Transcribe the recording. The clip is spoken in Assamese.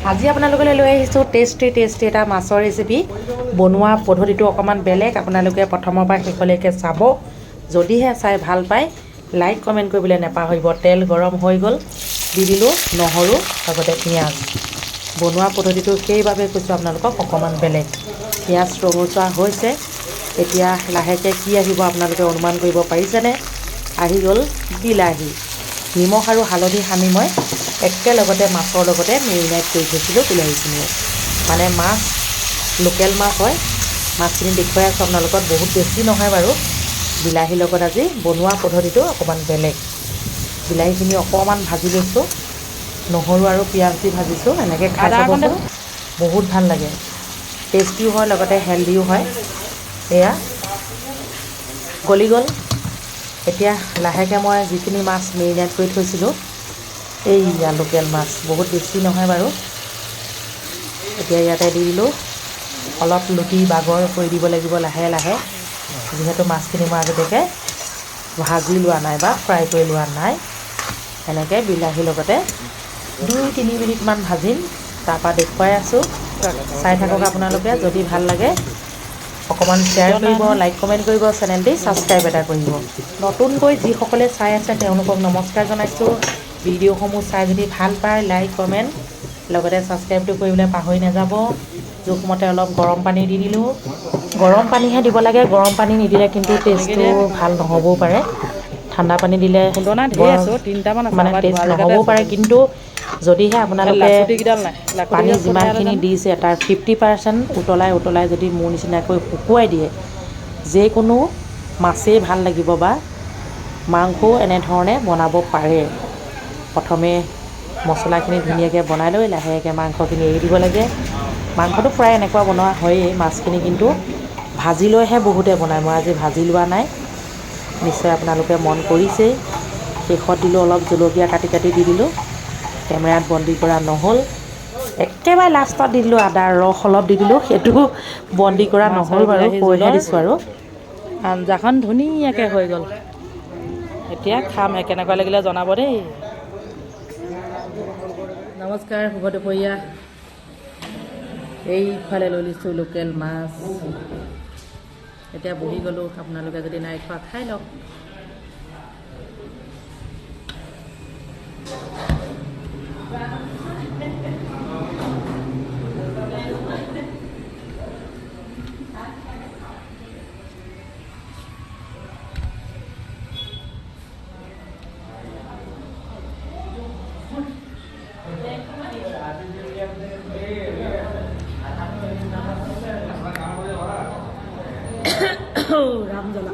আজি আপোনালোকলৈ লৈ আহিছোঁ টেষ্টি এটা মাছৰ ৰেচিপি বনোৱা পদ্ধতিটো অকণমান বেলেগ। আপোনালোকে প্ৰথমৰ পৰা শেষলৈকে চাব। যদিহে চাই ভাল পায় লাইক কমেণ্ট কৰিবলৈ নাপাহৰিব। তেল গৰম হৈ গ'ল, দি দিলোঁ নহৰু লগতে পিঁয়াজ। বনোৱা পদ্ধতিটো সেইবাবে কৈছোঁ আপোনালোকক অকণমান বেলেগ। পিঁয়াজ ৰঙচুৱা হৈছে, এতিয়া লাহেকৈ কি আহিব আপোনালোকে অনুমান কৰিব পাৰিছেনে? আহি গ'ল বিলাহী। নিমখ আৰু হালধি সানি মই একেলগতে মাছৰ লগতে মেৰিনেট কৰি থৈছিলোঁ বিলাহীখিনিও। মানে মাছ লোকেল মাছ হয়, মাছখিনি দেখুৱাই আছোঁ আপোনালোকক। বহুত বেছি নহয় বাৰু। বিলাহীৰ লগত আজি বনোৱা পদ্ধতিটো অকণমান বেলেগ। বিলাহীখিনি অকণমান ভাজি লৈছোঁ, নহৰু আৰু পিঁয়াজ দি ভাজিছোঁ। এনেকৈ খাই চাবচোন, বহুত ভাল লাগে। টেষ্টিও হয় লগতে হেল্ডিও হয়। এয়া গলি গ'ল। এতিয়া লাহেকৈ মই যিখিনি মাছ মেৰিনেট কৰি থৈছিলোঁ, এইয়া লোকেল মাছ, বহুত বেছি নহয় বাৰু। এতিয়া ইয়াতে দি দিলোঁ, অলপ লুটি বাগৰ কৰি দিব লাগিব লাহে লাহে, যিহেতু মাছখিনি মই আগতীয়াকৈ ভাজি লোৱা নাই বা ফ্ৰাই কৰি লোৱা নাই। এনেকৈ বিলাহীৰ লগতে 2-3 মিনিটমান ভাজিম, তাৰপৰা দেখুৱাই আছোঁ। চাই থাকক আপোনালোকে। যদি ভাল লাগে অকণমান শ্বেয়াৰ কৰিব, লাইক কমেণ্ট কৰিব, চেনেলটি ছাবস্ক্ৰাইব এটা কৰিব। নতুনকৈ যিসকলে চাই আছে তেওঁলোকক নমস্কাৰ জনাইছোঁ। ভিডিঅ'সমূহ চাই যদি ভাল পায় লাইক কমেণ্ট লগতে ছাবস্ক্ৰাইবটো কৰিবলৈ পাহৰি নাযাব। জোখমতে অলপ গৰম পানী দি দিলোঁ। গৰম পানীহে দিব লাগে, গৰম পানী নিদিলে কিন্তু টেষ্টটো ভাল নহ'বও পাৰে। ঠাণ্ডা পানী দিলে মানে টেষ্ট নহ'বও পাৰে। কিন্তু যদিহে আপোনালোকে পানী যিমানখিনি দিছে তাৰ 50% উতলাই যদি মোৰ নিচিনাকৈ শুকুৱাই দিয়ে, যিকোনো মাছেই ভাল লাগিব বা মাংসও এনেধৰণে বনাব পাৰে। প্ৰথমে মছলাখিনি ধুনীয়াকৈ বনাই লৈ লাহেকৈ মাংসখিনি এৰি দিব লাগে। মাংসটো প্ৰায় এনেকুৱা বনোৱা হয়েই, মাছখিনি কিন্তু ভাজি লৈহে বহুতে বনায়। মই আজি ভাজি লোৱা নাই, নিশ্চয় আপোনালোকে মন কৰিছেই। শেষত দিলোঁ অলপ জলকীয়া কাটি দি দিলোঁ। কেমেৰাত বন্দী কৰা নহ'ল। একেবাৰে লাষ্টত দি দিলোঁ আদাৰ ৰস অলপ দি দিলোঁ, সেইটো বন্দী কৰা নহ'ল বাৰু, কৈহে দিছোঁ আৰু। আঞ্জাখন ধুনীয়াকৈ হৈ গ'ল। এতিয়া খাম, কেনেকুৱা লাগিলে জনাব দেই। নমস্কাৰ, শুভ দুপৰীয়া। এইফালে লৈ লৈছোঁ লোকেল মাছ। এতিয়া বহি গ'লোঁ, আপোনালোকে যদি নাই খোৱা খাই লওক। ৰাম জ্বলা।